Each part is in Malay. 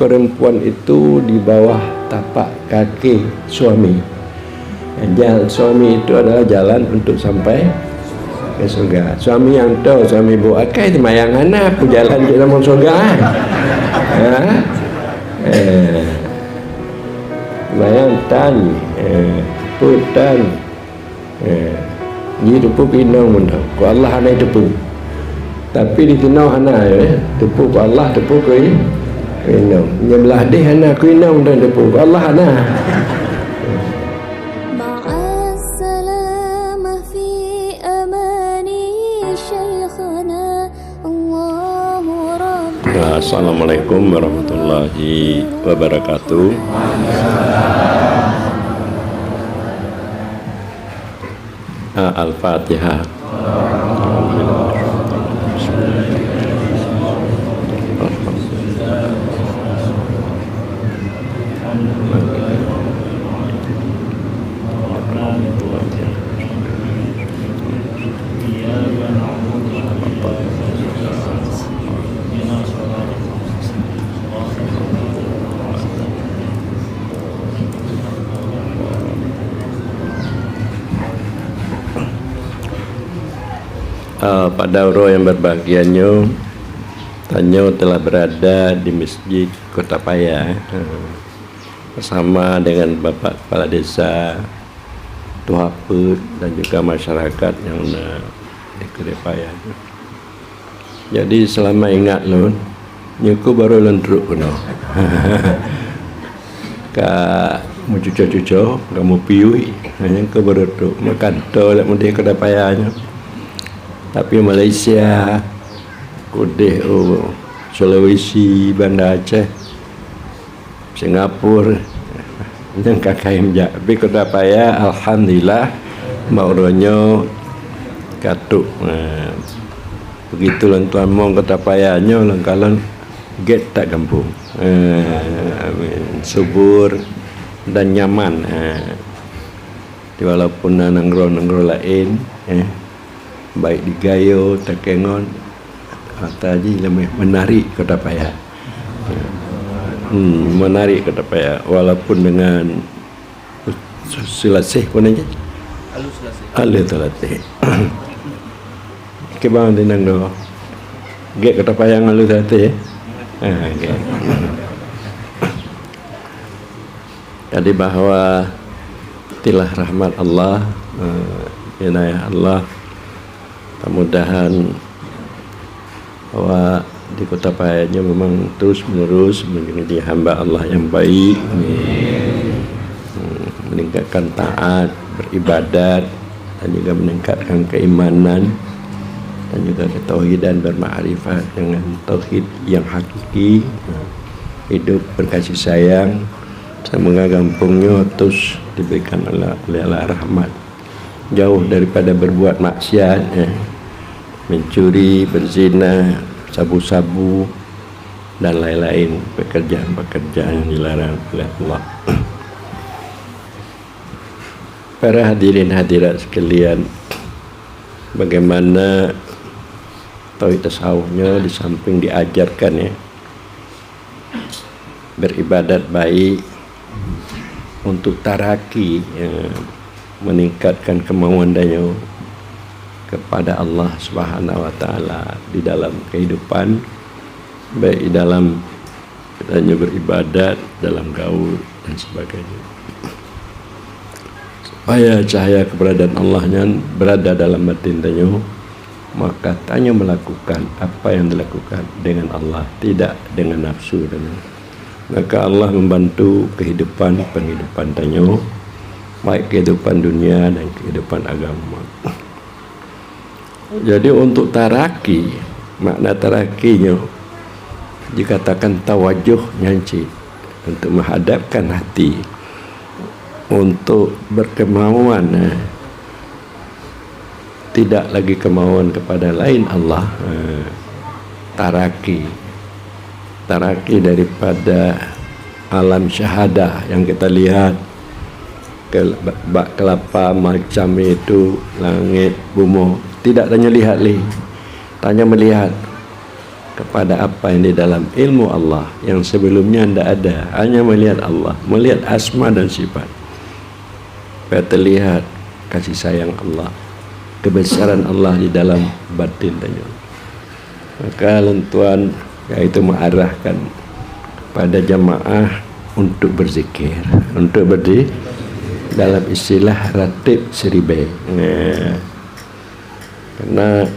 perempuan itu di bawah tapak kaki suami. Jalan suami itu adalah jalan untuk sampai ke surga. Suami yang tahu, suami bu akai mayang anak aku jalan ke dalam surga. Mayang tan, putan, ni depu pinang mun tahu. Ku Allah anai depu. Tapi di tinau hana depu ku Allah depu ku pinang. Nyebelah deh hana ku pinang dan depu ku Allah hana. Assalamualaikum warahmatullahi wabarakatuh. Al-Fatihah. Pada orang yang berbahagianya, Tanyo telah berada di Masjid Kota Paya bersama dengan Bapak Kepala Desa, Tuhape dan juga masyarakat yang di Kota Paya. Jadi selama ingat lun, nyuku baru lendruk kuno. Kak mau cucu-cucu, kamu piui, hanya ke baru tu makan tu lek mudah Kota Payanya. Tapi Malaysia, Kudeh, Sulawesi, Banda Aceh, Singapura, yang KKM jak. Tapi Kota Paya, alhamdulillah, mauronyo katuk. Begitu tuan mong Kota Payanya, lengkalan get tak kampung, subur dan nyaman. Walaupun nanggro lain, baik di Gayo, Takengon, tadi lebih menarik Kota Paya. Menarik Kota Paya, walaupun dengan Sulasih pun aja. Alus Sulasih. Kebang di nang do. Gek Kota Paya ngalu Sulasih. Jadi bahwa itilah rahmat Allah, inayah Allah. Mudah-mudahan bahwa di Kota Payanya memang terus menerus menjadi hamba Allah yang baik, meningkatkan taat, beribadat, dan juga meningkatkan keimanan dan juga ketauhidan, bermakrifat dengan tauhid yang hakiki, hidup berkasih sayang. Semoga kampungnya terus diberikan oleh Allah rahmat, jauh daripada berbuat maksiat, mencuri, berzina, sabu-sabu dan lain-lain pekerjaan-pekerjaan yang dilarang oleh Allah. Para hadirin hadirat sekalian, bagaimana tauhid tasawufnya di samping diajarkan beribadat baik untuk taraki, meningkatkan kemauan danyo kepada Allah Subhanahu wa taala di dalam kehidupan, baik di dalam danyo beribadat, dalam gaul dan sebagainya. Supaya cahaya keberadaan Allahnya berada dalam batin danyo, maka danyo melakukan apa yang dilakukan dengan Allah, tidak dengan nafsu danyo. Maka Allah membantu penghidupan danyo, baik kehidupan dunia dan kehidupan agama. Jadi untuk taraki, makna tarakinya dikatakan tawajuh nyanci, untuk menghadapkan hati, untuk berkemauan, tidak lagi kemauan kepada lain Allah. Taraki daripada alam syahadah yang kita lihat, kelapa macam itu, langit, bumi, tidak tanya lihat tanya melihat. kepada apa yang di dalam ilmu Allah yang sebelumnya tidak ada, hanya melihat Allah, melihat asma dan sifat, supaya terlihat kasih sayang Allah, kebesaran Allah di dalam batin tanya. Maka lentuan yaitu mengarahkan pada jamaah untuk berzikir, untuk berdiri dalam istilah ratib seribai. Karena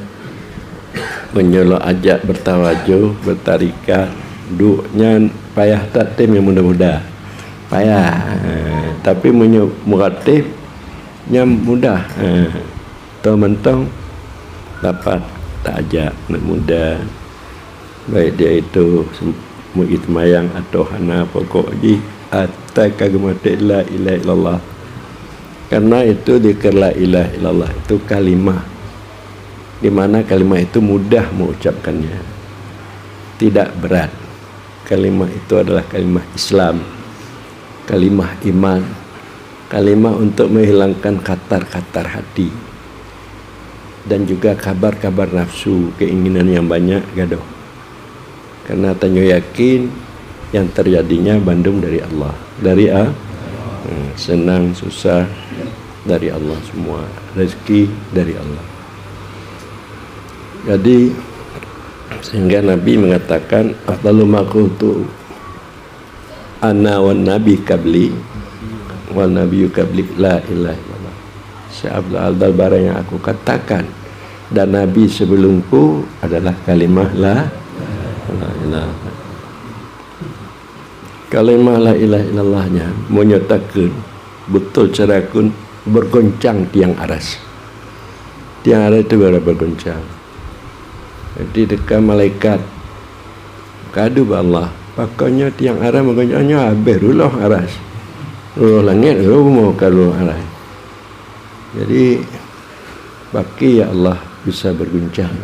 menyolok ajak bertawajuh, bertarikat, duknya payah taktim yang mudah-mudah, payah. Tapi meratib yang mudah. Mentong dapat tak ajak nak mudah. Baik dia itu muitmayang atau hana pokok ji atai kagemate la ilaha illallah. Karena itu zikir la ilaha illallah itu kalimah di mana kalimah itu mudah mengucapkannya, tidak berat. Kalimah itu adalah kalimah Islam, kalimah iman, kalimah untuk menghilangkan katar-katar hati dan juga kabar-kabar nafsu, keinginan yang banyak gaduh. Karena tanyo yakin yang terjadinya bandung dari Allah, dari senang susah dari Allah semua, rezeki dari Allah. Jadi sehingga Nabi mengatakan afdalu ma qultu ana wan nabi qabli wal nabiyyu qabli la ilaha illallah. Seabdal barang yang aku katakan dan Nabi sebelumku adalah kalimah la ilaha. Kalimah la ilaha illallahnya menyatakan betul cara kun bergoncang tiang aras. Tiang aras itu bergoncang. Jadi dekat malaikat kadu Allah, pakainya tiang aras bergoncangnya habis ruloh aras. Ruloh langit mau kalau aras. Jadi baki ya Allah bisa berguncang.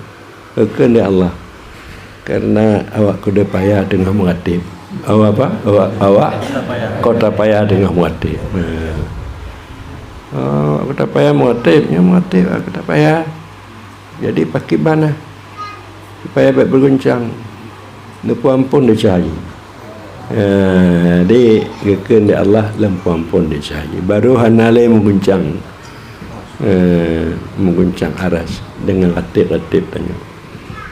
Kekan ya Allah. Karena awak kuda payah dengan mengatib. Awak apa? Awak kota payah dengan mengatib. Aku tak payah mengatib, aku tak payah. Jadi pakai mana? Supaya baik berguncang. Lempu ampun dia cahaya. Dia kekan dia Allah lempu ampun dia cahaya. Baru hanalai mengguncang. Mengguncang aras dengan ratib-ratib tanya.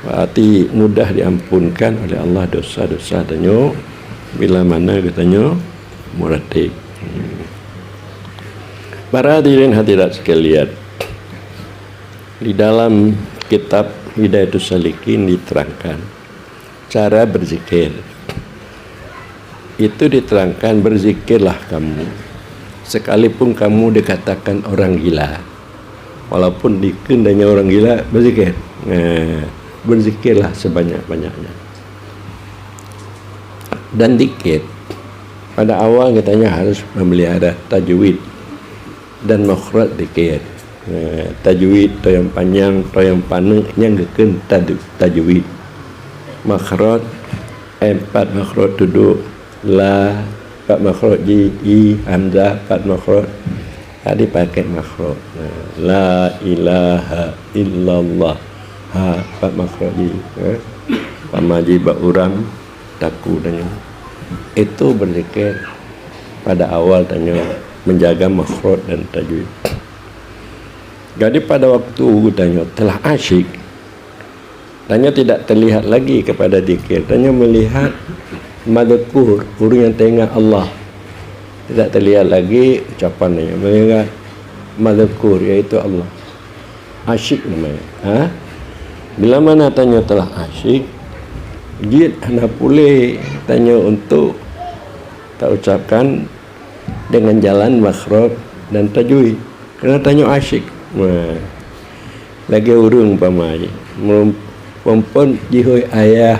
Berarti mudah diampunkan oleh Allah dosa-dosa tanya bila mana katanya muratib. Para hadirin hadirat sekalian, di dalam kitab Hidayatus Salikin diterangkan cara berzikir. Itu diterangkan berzikirlah kamu sekalipun kamu dikatakan orang gila. Walaupun dikendanya orang gila berzikir. Berzikirlah sebanyak-banyaknya. Dan dikit pada awal katanya harus memelihara tajwid dan makhraj dikit. Tajwid to yang panjang, to yang panjang yang geken tajwid. Makhraj 4 makhraj duduk la, 4 makhraj ji, i, hamzah 4 makhraj. Tadi pakai makhraj. La ilaha illallah. Ha 4 makhraj ji. Pamaji bak urang taku tanya. Itu berzikir pada awal tanya menjaga makhraj dan tajwid. Jadi pada waktu tanya telah asyik, tanya tidak terlihat lagi kepada zikir, tanya melihat madzkur, guru yang tengah Allah. Tidak terlihat lagi ucapannya, melihat madzkur yaitu Allah. Asyik namanya. Bila mana tanya telah asyik, jid hana boleh tanya untuk tak ucapkan dengan jalan makhraj dan tajwid. Kerana tanya asyik. Lagi urung pamai. Perempuan jihoi ayah.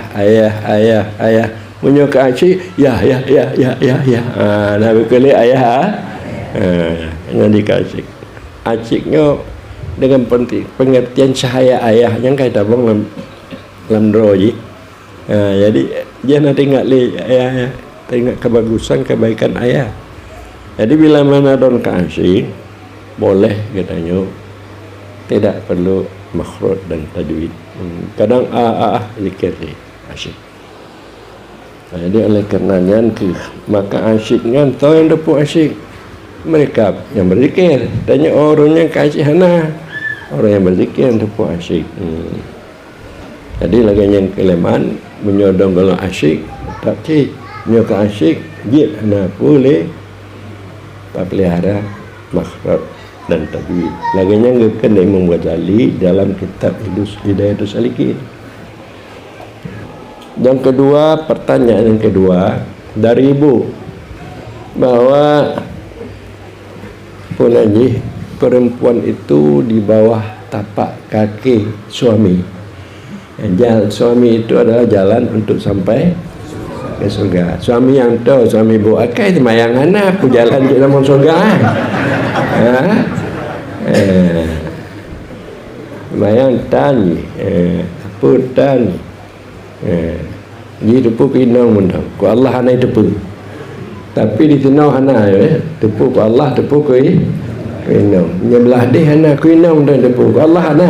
Menyuka asyik, ya. Nabi kali ayah. Yang dikasih. Asyiknya dengan pengertian cahaya ayah yang kata bang lam roji. Jadi jangan tengok ayah, tengok kebagusan kebaikan ayah. Jadi bila mana don kasih boleh katanya tidak perlu makhraj dan tajwid. Kadang zikir ni. asyik. Jadi oleh karenanya maka asyiknya tahu yang dapur asyik mereka yang berzikir. Tanya orangnya kasih hana orang yang berzikir yang dapur asyik. Jadi lagi yang kelemahan menyodong kalau asyik tak cik menyokong asyik dia hana boleh pelihara makhraj dan tajwid. Lagi yang ngeken Imam Ghazali dalam kitab Hidayatus Salikin. Yang kedua, pertanyaan yang kedua dari ibu bahwa Punaji perempuan itu di bawah tapak kaki suami. Suami itu adalah jalan untuk sampai ke surga. Suami yang tahu suami bu akai semayang anak aku jalan ke dalam surga. Semayang tani, putan. Jadi tepu pinang mundang. Ku Allah hanai tepu. Tapi di tenau hana tepu ku Allah tepu ku pinang. Nyebelah deh hana ku pinang dan tepu ku Allah hana.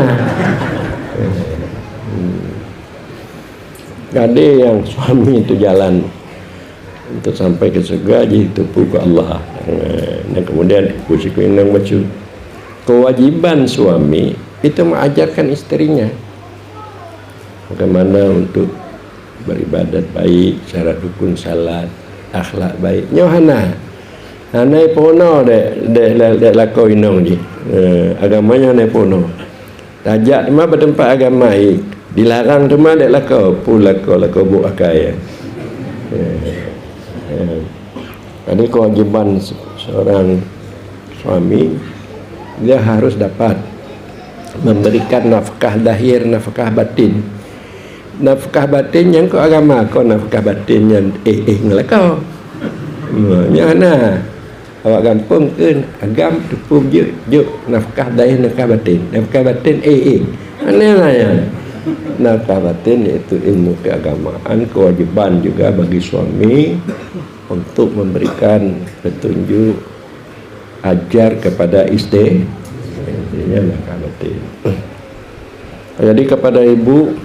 Ada yang suami itu jalan untuk sampai ke surga jadi tepu ku Allah. Dan kemudian puisi ku pinang baca. Kewajiban suami itu mengajarkan istrinya bagaimana untuk beribadat baik, syarat rukun salat, akhlak baik. Nyohana, hanai pono dek lakau inong je. Agamanya hanai pono. Tajak cuma bertempat agama dilarang cuma dek lakau, lakau bu akai. Jadi kewajiban seorang suami dia harus dapat memberikan nafkah lahir, nafkah batin. Nafkah batin yang kau agama kau nafkah batin yang ngelakau. Mana awak gampang ke agam tepung juk nafkah lahir nafkah batin mana lah ya nafkah batin iaitu ilmu keagamaan. Kewajiban juga bagi suami untuk memberikan petunjuk ajar kepada istrinya nafkah batin. Jadi kepada ibu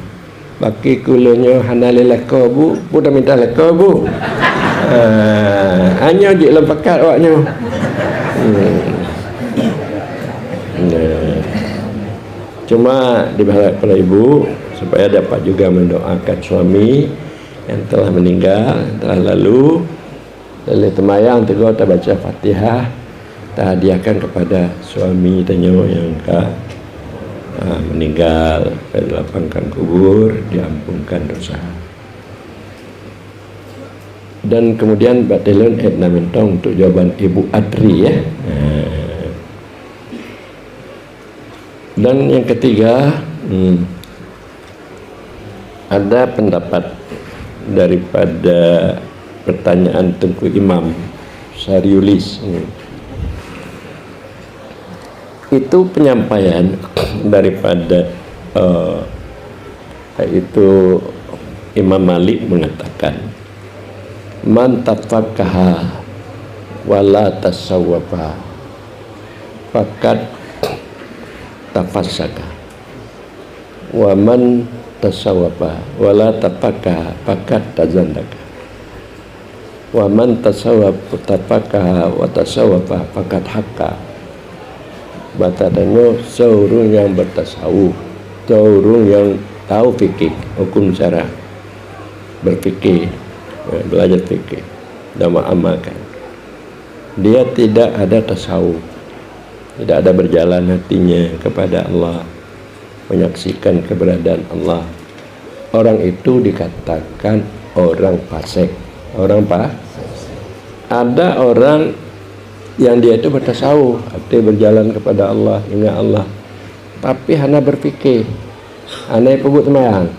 baki kulanya hana lelaka bu dah minta lelaka bu. Hanya je lempakat awaknya. Cuma dibalas kepada ibu supaya dapat juga mendoakan suami yang telah meninggal, telah lalu. Dari temayang tegur tak baca Fatihah, tak hadiahkan kepada suami tanya yang meninggal, dilapangkan kubur, diampunkan dosa. Dan kemudian Batelon Edna Mentong untuk jawaban Ibu Adri ya. Dan yang ketiga ada pendapat daripada pertanyaan Tengku Imam Syariulis. Itu penyampaian daripada itu Imam Malik mengatakan man tafaqaha wala tasawwafa faqad tafassaka wa man tasawwafa wala tafaqaha faqad tazandaka wa man tafaqaha wa tasawwafa faqad haqqa. Batadanya seorang yang bertasawuf, seorang yang tahu fikih, hukum syara, berfikih, belajar fikih dan mengamalkan. Dia tidak ada tasawuf, tidak ada berjalan hatinya kepada Allah, menyaksikan keberadaan Allah. Orang itu dikatakan orang fasik. Orang ada orang yang dia itu bertasawuf, arti berjalan kepada Allah, ingat Allah, tapi hanya berfikir, hanya pebut temayang,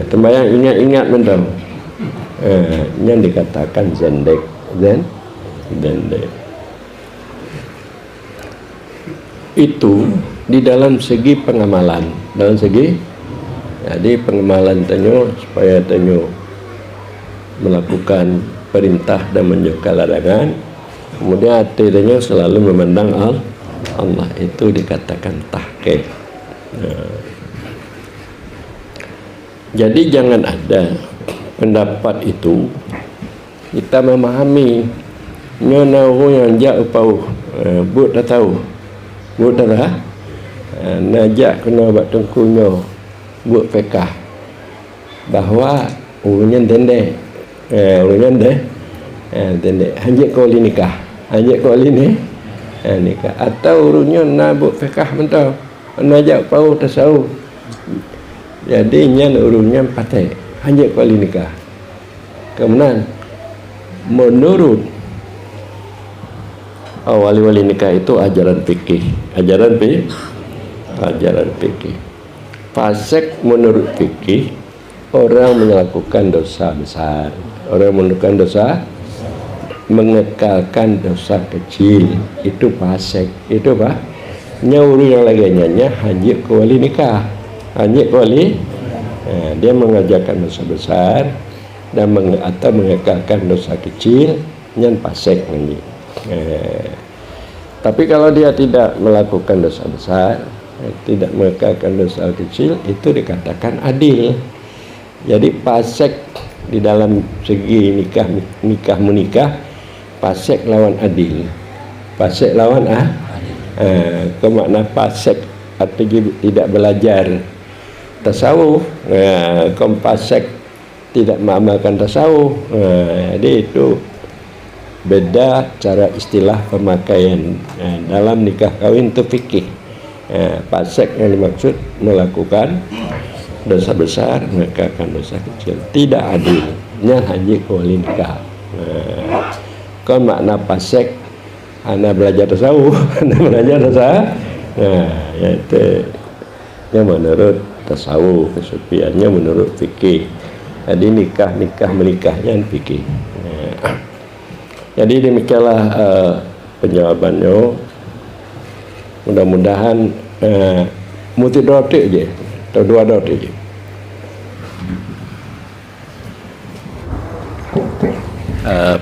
temayang ingat mentau, yang dikatakan zendek. Itu di dalam segi pengamalan, jadi pengamalan tanyo supaya tanyo melakukan perintah dan menjauhkan larangan, kemudian hatinya selalu memandang Allah, itu dikatakan tahqiq. Jadi jangan ada pendapat itu kita memahami nyona yang jak upau buat dah tahu buat dah najak kena buat tengkunyo buat pekah bahawa urunyan dendek urunyan dendek hanjek kali nikah hanjek kali ni nikah atau urunyan nak buat pekah mentau najak upau tasawuf jadi nyan urunyan patek hanjek kali nikah kemudian menurut wali-wali nikah itu ajaran fikih ajaran fikih fasik menurut fikih orang melakukan dosa besar orang melakukan dosa mengekalkan dosa kecil itu fasik itu apa nyauri yang lainnya hanjek ke wali nikah hanjek ke wali dia mengajarkan dosa besar dan atau mengekalkan dosa kecil yang fasik ini. Tapi kalau dia tidak melakukan dosa besar, tidak mengekalkan dosa kecil, itu dikatakan adil. Jadi fasik di dalam segi nikah menikah, fasik lawan adil. Fasik lawan kemakna fasik atau tidak belajar tasawuf, kaum fasik tidak mengamalkan tasawuf. Jadi itu beda cara istilah pemakaian dalam nikah kawin itu fikih. Fasik yang dimaksud melakukan dosa besar mengekalkan dosa kecil, tidak adilnya hanya wali nikah. Kalau makna fasik anda belajar tasawuf anda belajar tasawuf yaitu yang menurut tasawuf kesufiannya menurut fikih. Jadi nikah menikahnya fikih. Jadi demikianlah penjawabannya. Mudah-mudahan muti dotik je atau dua dotik je.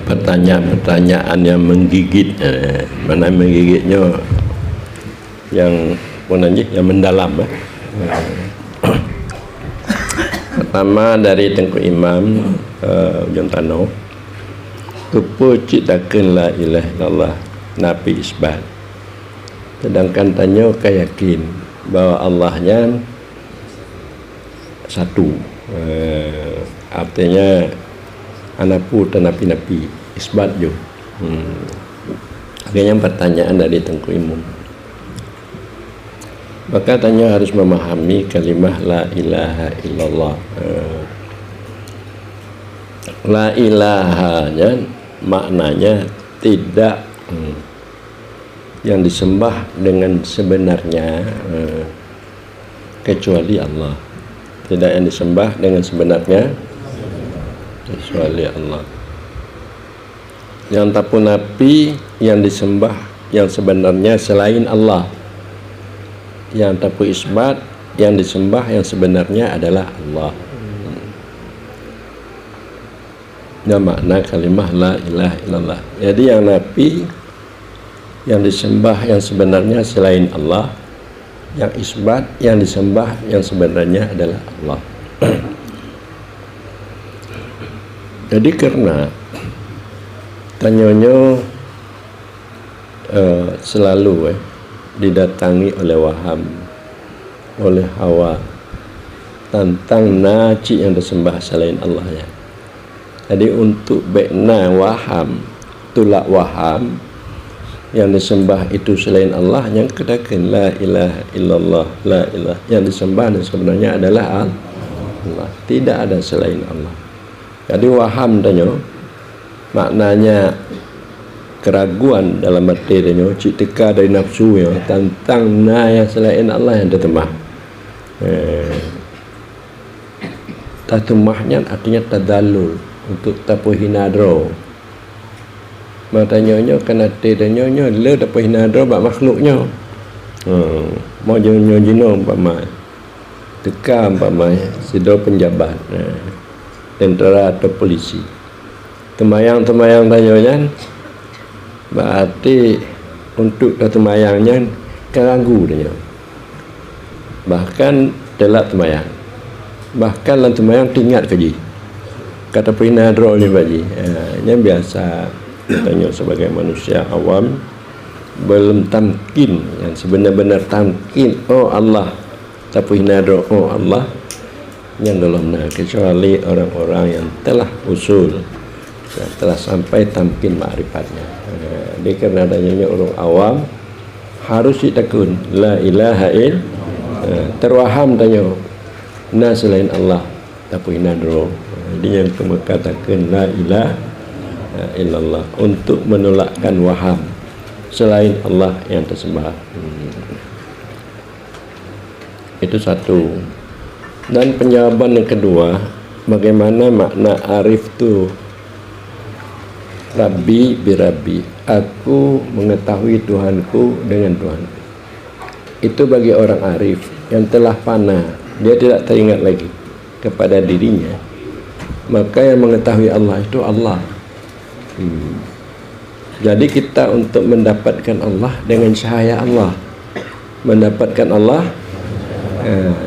Pertanyaan yang menggigit, mana menggigitnya yang yang mendalam. Pertama dari Tengku Imam Ujung Tano, tupu ciptakan la ilaha illallah nabi isbat. Sedangkan tanya yakin bahwa Allahnya satu. Artinya anapu dan nabi-nabi isbat jo. Akhirnya pertanyaan dari Tengku Imam. Maka tanya harus memahami kalimah la ilaha illallah. La ilahanya maknanya tidak yang disembah dengan sebenarnya kecuali Allah. Tidak yang disembah dengan sebenarnya kecuali Allah. Yang tapu nabi yang disembah yang sebenarnya selain Allah. Yang tapu isbat yang disembah yang sebenarnya adalah Allah. Yang makna kalimah la ilaha illallah. Jadi yang nabi yang disembah yang sebenarnya selain Allah, yang isbat yang disembah yang sebenarnya adalah Allah. Jadi karena tanyanya selalu didatangi oleh waham, oleh hawa tentang naci yang disembah selain Allah ya. Jadi untuk bekna waham, tulak waham yang disembah itu selain Allah, yang katakan la ilaha illallah, la ilah yang disembah dan sebenarnya adalah Allah, tidak ada selain Allah. Jadi waham tanya maknanya keraguan dalam hati tanya cik teka dari nafsu ya tentang yang selain Allah yang ditemah. Tatumahnya artinya tadallul untuk tapuhinadro. Matanya kena tedanya le tapuhinadro bak makhluknya. Mau jonyo jino umpama teka umpama sido penjabat tentera atau polisi. Temayang-temayang tanyanya berarti untuk temayangnya keragu dia. Bahkan telak temayang. bahkan lantu mayang tingat kaji kata pinadro ni baji yang biasa katanya sebagai manusia awam belum tamkin yang sebenar-benar tamkin oh Allah tapi pinadro oh Allah yang dalam kecuali orang-orang yang telah usul yang telah sampai tamkin ma'rifatnya. Jadi karena adanya orang awam harus ditakun la ilaha illallah terwaham tanya na selain Allah tapi nadro. Jadi yang kamu katakan la ilaha illallah untuk menolakkan waham selain Allah yang tersembah. Itu satu. Dan penjawaban yang kedua, bagaimana makna arif tu Rabbi birabi, aku mengetahui Tuhanku dengan Tuhanku. Itu bagi orang arif yang telah fana, dia tidak teringat lagi kepada dirinya, maka yang mengetahui Allah itu Allah. Jadi kita untuk mendapatkan Allah dengan cahaya Allah, mendapatkan Allah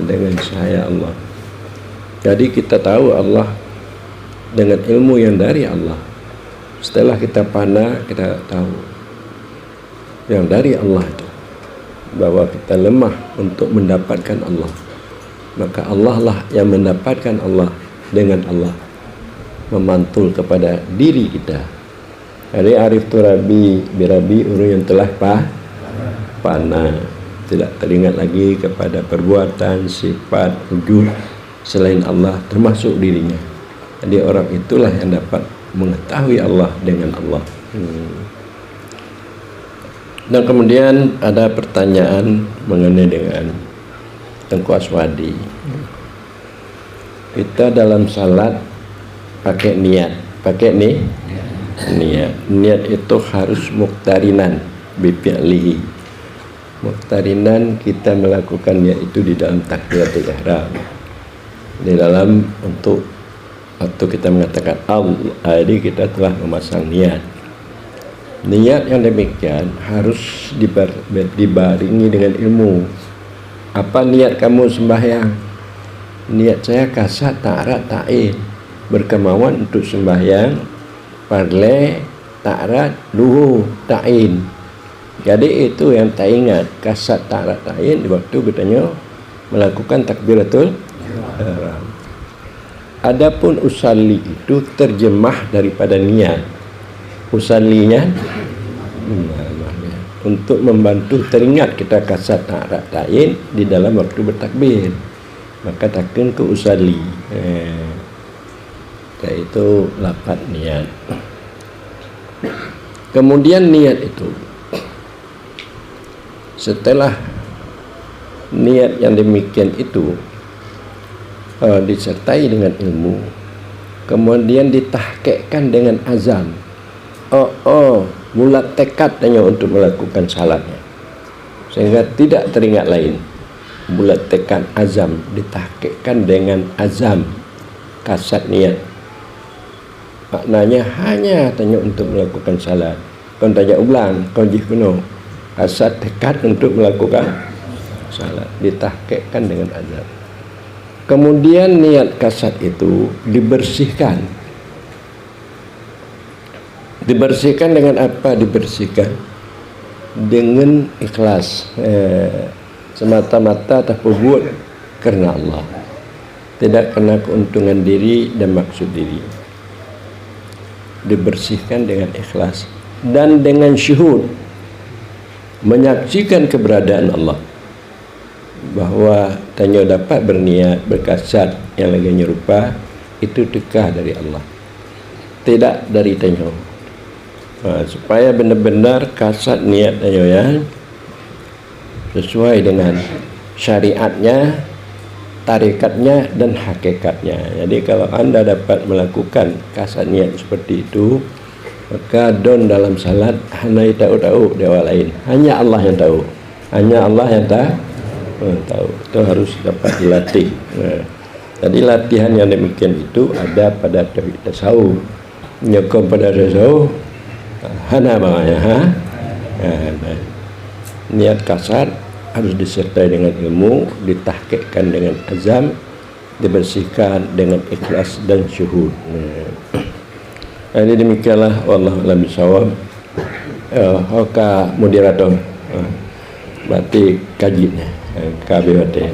dengan cahaya Allah. Jadi kita tahu Allah dengan ilmu yang dari Allah. Setelah kita fana, kita tahu yang dari Allah itu, bahwa kita lemah untuk mendapatkan Allah, maka Allah lah yang mendapatkan Allah dengan Allah memantul kepada diri kita. Jadi arif tu Rabbi birabi, orang yang telah fana, tidak teringat lagi kepada perbuatan, sifat, wujud selain Allah termasuk dirinya. Jadi orang itulah yang dapat mengetahui Allah dengan Allah. Dan kemudian ada pertanyaan mengenai dengan Tengku Aswadi. Kita dalam salat pakai niat, pakai niat. Niat itu harus muqtarinan bifi'lihi. Muqtarinan kita melakukan niat itu di dalam takbiratul ihram. Di dalam untuk atau kita mengatakan Allah, jadi kita telah memasang niat. Niat yang demikian harus dibaringi dengan ilmu. Apa niat kamu sembahyang? Niat saya kasat ta'rat ta'in, berkemauan untuk sembahyang parle ta'rat luhu ta'in. Jadi itu yang tak ingat kasat ta'rat ta'in di waktu bertanya melakukan takbiratul ihram. Adapun usalli itu terjemah daripada niat. Usallinya untuk membantu teringat kita kasat ta'rat ta'in di dalam waktu bertakbir, maka takkan ke usalli, yaitu lafaz niat. Kemudian niat itu setelah niat yang demikian itu disertai dengan ilmu, kemudian ditahqiqkan dengan azam. Bulat tekad hanya untuk melakukan salatnya, sehingga tidak teringat lain. Bulat tekad azam ditahqiqkan dengan azam kasat niat. Maknanya hanya tanya untuk melakukan salat. Kau tanya ulang, kau jikuno kasat tekad untuk melakukan salat, ditahqiqkan dengan azam. Kemudian niat kasat itu dibersihkan. Dibersihkan dengan apa? Dibersihkan dengan ikhlas, semata-mata terbuat karena Allah, tidak karena keuntungan diri dan maksud diri. Dibersihkan dengan ikhlas dan dengan syuhud, menyaksikan keberadaan Allah, bahwa tanya dapat berniat berkasat yang lagi nyerupa itu tekah dari Allah, tidak dari tanya. Supaya benar-benar kasat niat tanya ya sesuai dengan syariatnya, tarikatnya dan hakikatnya. Jadi kalau anda dapat melakukan kasat niat seperti itu, maka don dalam salat hanya tahu dewa lain, hanya Allah yang tahu, hanya Allah yang tahu. Itu harus dapat dilatih. Jadi latihan yang demikian itu ada pada tauhid tasawuf. Nyokong pada tasawuf hana makanya niat kasar harus disertai dengan ilmu, ditahqiqkan dengan azam, dibersihkan dengan ikhlas dan syuhud. Jadi demikianlah wallahu a'lam bishawab. Hoka moderator berarti kajinya KBWT